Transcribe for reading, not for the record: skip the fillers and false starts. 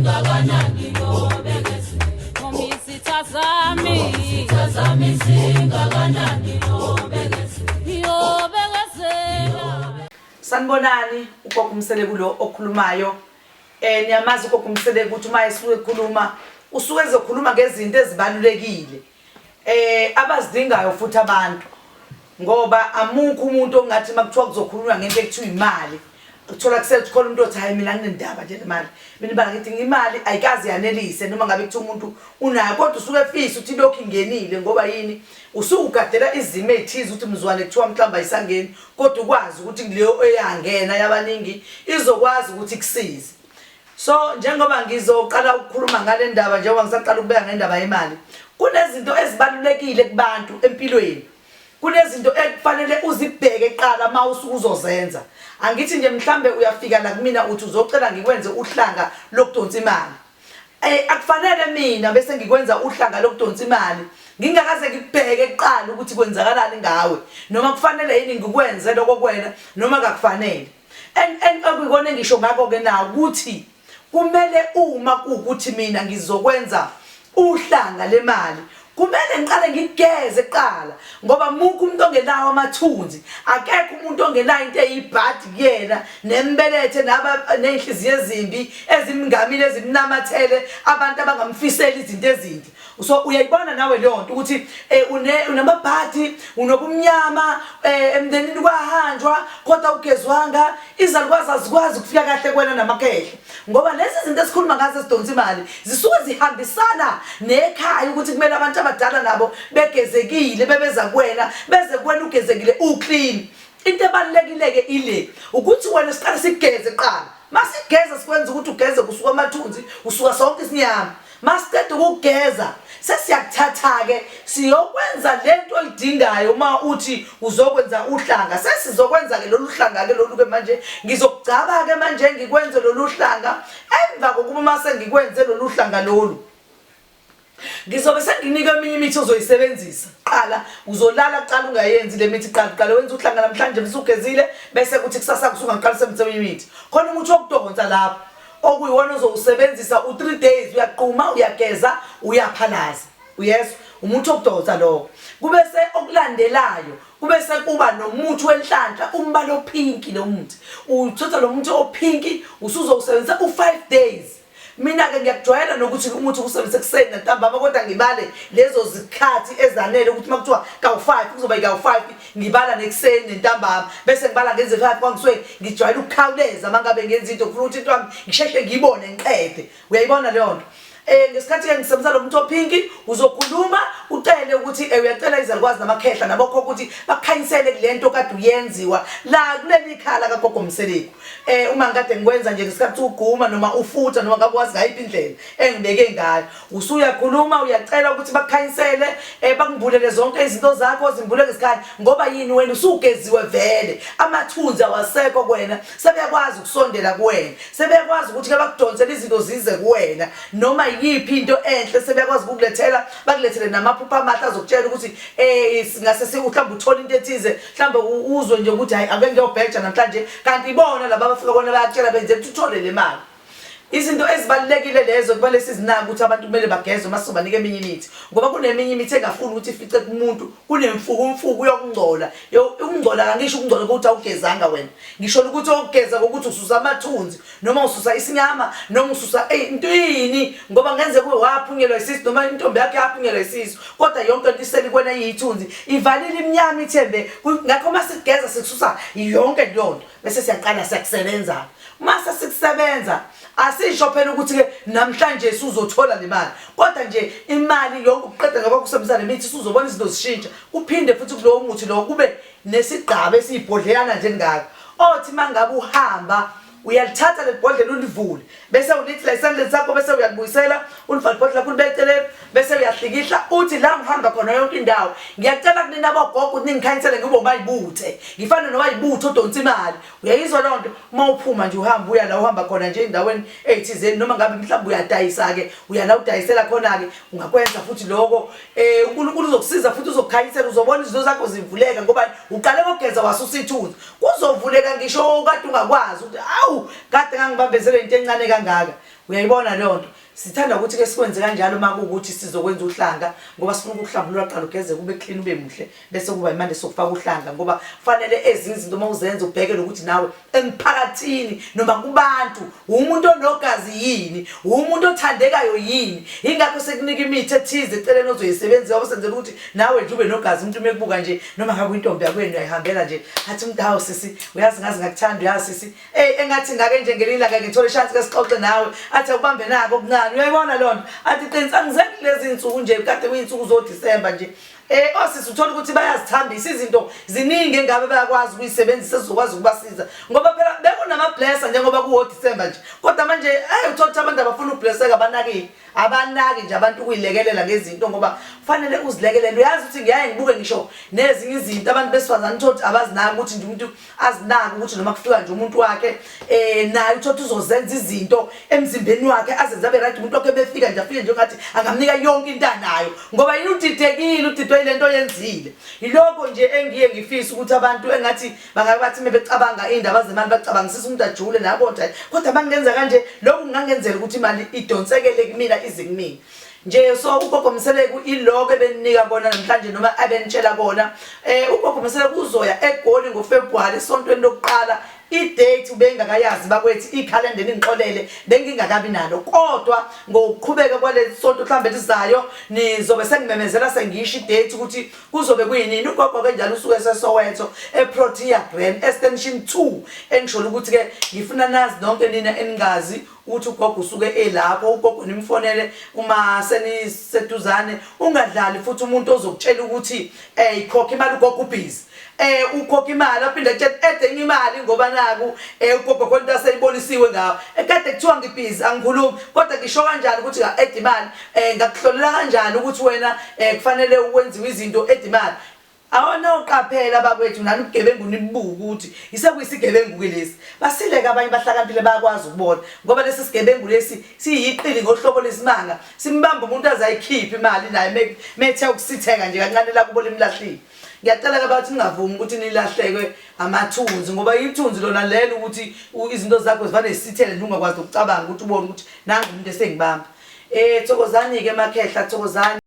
zingakanani ngobekeze ngomisitha zami zingakanani ngobekeze Sanibonani ugogo Mseleku lo okhulumayo. Niyamazi ugogo Mseleku ukuthi uma esuke ekhuluma usuke ezokhuluma ngezinto ezibalulekile abazidingayo futhi abantu, ngoba amukho umuntu ongathi makuthiwa kuzokhulunywa ngento ekuthiwa imali uthola kusethi khona umuntu othi hayi mina nginendaba nje nemali, mina bala ngithi imali ayikazi yanelise noma ngabe kuthi umuntu unayo, kodwa usuke efisa ukuthi lokhu ingenile ngoba yini usugadela izimo ezithize ukuthi mzwane kuthiwa mhlamba ayisangeni, kodwa ukwazi ukuthi kuleyo eyangena yabaningi izokwazi ukuthi kusize. So njengoba ngizoqala ukukhuluma ngale ndaba njengoba ngisaqala ukubeka ngendaba yemali, kunezinto ezibalulekile kubantu empilweni, kunezinto ekufanele uzibheke eqala uma usuku uzozenza. Angithi nje mhlambe uyafika la kumina uthi uzocela ngikwenze uhlanga lokudonsa imali, akufanele mina bese ngikwenza uhlanga lokudonsa imali ngingakaze ngibheke eqala ukuthi kwenzakalani ngawe, noma kufanele yini ngikwenze lokho kwena noma akufanele. Akuyikona ngisho ngakho ke na ukuthi kumele uma kuukuthi mina ngizokwenza uhlanga lemali kumele ngiqale ngigeze eqala, ngoba mukho umuntu ongenawo amathunzi, akekho umuntu ongenayo into eyibhadi kuyena nembelethe nenhliziyo ezimbi ezimngamile ezimnamathele abantu abangamfiseli izinto ezinde. So uyayibona nawe leyo nto ukuthi unamabhadi unobumnyama emndenini kwahanjwa kodwa ugezwanga, izalukwazi azikwazi ukufika kahle kwena namakehle, ngoba lezi zinto esikhuluma ngazo esidonsa imali zisuke zihambisana nekhaya ukuthi kumele abantu abadala nabo begezekile bebeza kuwena beze kuwena ugezekile uclean. Into ebalulekile ke ile ukuthi wena siqale sigeze eqala, masigeza sikwenza ukuthi ugeze kusuka amathunzi usuka sonke isinyama, masiqeda ukugeza sesiyakuthatha ke siyokwenza lento olidingayo. Uma uthi uzokwenza uhlanga sesizokwenza ke lolu hlanga ke lolu ke manje ngizokugcaba ke manje ngikwenze lolu hlanga, emva kokuba mase ngikwenze lolu hlanga lolu ngizobe senginika eminye imithi ozoyisebenzisa. Qala uzolala kuqala ungayenzi le mithi, qala wenza uhlanga namhlanje bese ugezile bese kuthi kusasa kusuka ngiqalise umsebenzi imithi khona umuthi wokudonsa lapho okuyiwona uzowusebenzisa u3 days, uyaqhuma uyageza uyaphalaza. Uyezwa umuthi wokudonsa lo. Kubese okulandelayo kubese kuba nomuthi wenhlanhla umbala opinki. Lo muthi uthatha lo muthi opinki usuzowusebenzisa u5 days. Mina ke ngiyakujwayela nokuthi umuthi ukusebenzisa kuseni ntambama, kodwa ngibale lezo zikhathi ezanele ukuthi makuthiwa ka5 kuzoba ka5 ngibala nekuseni ntambama bese ngibala ngeze 5 kwangisuke ngijwayela ukukhawuleza mangabe ngenza into futhi into wami ngisheshe ngiyibone ngiqede. Uyayibona leyo nto. Ngesikhathi ke ngisebenzisa lo muntu opinki uzokhuluma ucele ukuthi uyacela izalukwazi namakhehla nabokho ukuthi bakhanyisele kulento kade uyenziwa la kuleli khala kaGogo Mseleku. Uma ngikade ngikwenza nje ngesikhathi uguma noma ufutha noma ngabe wazi ngayiphi indlela engibeke ngayo, usuyakhuluma uyacela ukuthi bakhanyisele bakuvulele zonke izinto zakho zimbuleke isikhanya, ngoba yini wena usugeziwe vele amathunzi awasekho kwena, sebeyakwazi ukusondela kuwena, sebeyakwazi ukuthi ke bakudonsele izinto zize kuwena noma yiphi into enhle sebeyakwazi ukukulethela bakulethele namaphupha amahle azokutshela ukuthi singase mhlawumbe uthola into ethize, mhlawumbe uzwe nje ukuthi hayi ake ngiyobheja namhlanje, kanti ibona laba abafika kona bayatshela benze ukuthi uthole le mali. Izinto ezibalulekile lezo kumele sizinaka ukuthi abantu kumele bageze uma sizobanika eminye imithi, ngoba kuneminye imithi engafuni ukuthi ifice kumuntu, kunemfuku yokungcola. Ukungcola angisho ukungcola ukuthi awugezanga wena, ngisho ukuthi ukugeza ukuthi ususa amathunzi noma ususa isinyama noma ususa into yini, ngoba ngenze kuwe waphunyelwa isisu noma intombi yakhe yaphunyelwa isisu, kodwa yonke into iseli kwena yithunzi ivalile imnyama ithembe. Ngakho masigeza sikususa yonke lonto bese siyaqala siyakusebenza. Mase sikusebenza asisho phela ukuthi ke namhlanje usuzothola le mali, kodwa nje imali yonke uqeda ngoba kusebenzisa lemithi usuzobona izinto zishintsha. Kuphinde futhi kulowo muthi lo kube nesigqaba esiyibhodleyana njengaka othi mangabe uhamba uyalithatha lebhodlela ulivule bese ulithla isandla sakho bese uyalibuyisela ulifaka ibhodlela lakho libethelele bese uyahlikihla uthi la ngihamba khona yonke indawo ngiyacela kunina abogogo ukuthi ningikhanyisele ngibe umayibuthe ngifana nomayibuthe odonsa imali. Uyayizwa loo nto uma uphuma nje uhamba uya la uhamba khona nje endaweni eyithizeni noma ngabe mhlawumbe uyadayisa ke uyala udayisela khona ke ungakwenza futhi lokho uNkulunkulu uzokusiza futhi uzokukhanyisela uzobona izinto zakho zivuleka, ngoba uqale ngogeza wasusa ithunzi kuzovuleka ngisho kade ungakwazi ukuthi awu kade ngangibambezele into encane kangaka. uyayibona leyo nto. Sithanda ukuthi ke sikwenze kanjalo makuukuthi sizokwenza uhlanga ngoba sifuna ukuhlambulula qala ugeze kube clean ube muhle bese kuba imande sokufaka uhlanga ngoba kufanele ezinye izinto uma uzenza ubheke ukuthi nawe emphakathini noma kubantu umuntu onogazi yini umuntu othandekayo yini ingakho sekunika imithi ethize eceleni ozoyisebenzisa obusenzela ukuthi nawe nje ube nogazi umuntu mekubuka nje noma ngabe intombi yakwenu uyayihambela nje athi umuntu hawo sisi uyazi ngazi ngakuthanda uyazi sisi engathi ngake nje ngelilanga ngithola chance ke sixoxe nawe athi ubambe nako okuncane uyayibona lonto athi qinisa ngizeki lezi insuku nje kade kuyinsuku zo December nje osisi uthola ukuthi bayazithambisa izinto ziningi engabe bayakwazi ukuyisebenzisa ezokwazi ukubasiza ngoba phela bekunama blesser njengoba ku December nje kodwa manje uthola abantu abafuna ukublesseka abanaki nje abantu ukuyilekelela ngezinto ngoba kufanele uzilekelele uyazi ukuthi ngiyaye ngibuke ngisho nezinye izinto abantu besifazana uthola abazinaki ukuthi nje umuntu azinaki ukuthi noma kufika nje umuntu wakhe naye uthola uzozenza izinto emzimbeni wakhe azenza abe right umuntu wakhe befika nje afike nje ngathi angamnika yonke into anayo ngoba yini udidekile udidwe ile nto yenzile yiloko nje engiye ngifisa ukuthi abantu engathi bangabe bathi mebecabanga indaba zemali bacabangisisa umuntu ajule kodwa bangenza kanje lokhu ngangenzela ukuthi imali idonsekele kumina izikimini nje so ugogo Mseleku iloko ebeninika bona namhlanje noma abenitshela bona ugogo Mseleku uzoya eGoli ngoFebruary esontweni lokuqala i-date ubengakayazi bakwethu ikhalenda ningixolele bengingakabi nalo kodwa ngokuqhubeka kwalesi sonto mhlambe lizayo nizobe sengimemezela sengisho i-date ukuthi kuzobe kuyinini ugogo ke njalo usuke seSoweto eProtea Grand Extension 2 engisho ukuthi ke ngifuna nazi nonke nina eningazi ukuthi ugogo usuke elapho ugogo nimfonele uma seniseduzane ungadlali futhi umuntu ozokutshela ukuthi ikhokha imali ugogo ubhizi ukhokha imali aphinde edenge imali ngoba naku ugogo konke aseyibonisiwe ngawo ekade kuthiwa ngibhizi angikhulumi kodwa ngisho kanjani ukuthi edimali ngakuhlolela kanjani ukuthi wena kufanele ukwenziwe izinto edimali awona uqaphela bakwethu nani ubugebengu nibuka ukuthi isekuyisigebengu kulesi basileke abanye bahlakaniphile bayakwazi ukubona ngoba lesi sigebengu lesi siyiqili ngohlobo lesimanga simbamba umuntu azayikhipha imali naye methe ukusitheka nje kancane la kubo limlahlile ngiyacela ke bathi ningavumi ukuthi nilahlekwe amathunzi ngoba ithunzi lona lelo ukuthi izinto zakho zivane zisithele ungakwazi ukucabanga ukuthi ubone ukuthi nangu umuntu esengibamba thokozani ke emakhehla thokozani